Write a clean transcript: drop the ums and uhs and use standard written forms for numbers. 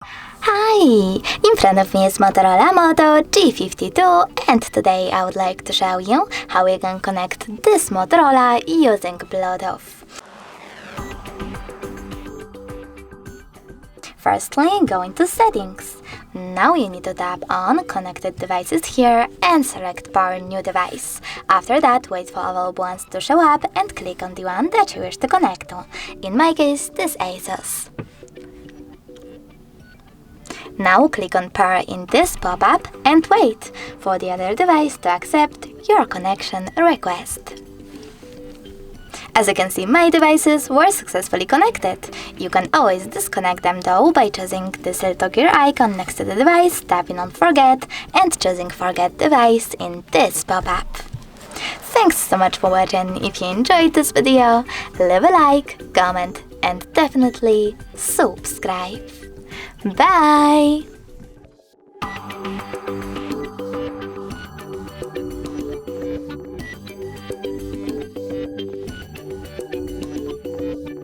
Hi! In front of me is Motorola Moto G52, and today I would like to show you how we can connect this Motorola using Bluetooth. Firstly, go into Settings. Now you need to tap on Connected Devices here and select Power New Device. After that, wait for available ones to show up and click on the one that you wish to connect to. In my case, this ASUS. Now click on Pair in this pop-up and wait for the other device to accept your connection request. As you can see, my devices were successfully connected. You can always disconnect them though by choosing this little gear icon next to the device, tapping on Forget, and choosing Forget Device in this pop-up. Thanks so much for watching. If you enjoyed this video, leave a like, comment, and definitely subscribe. Bye!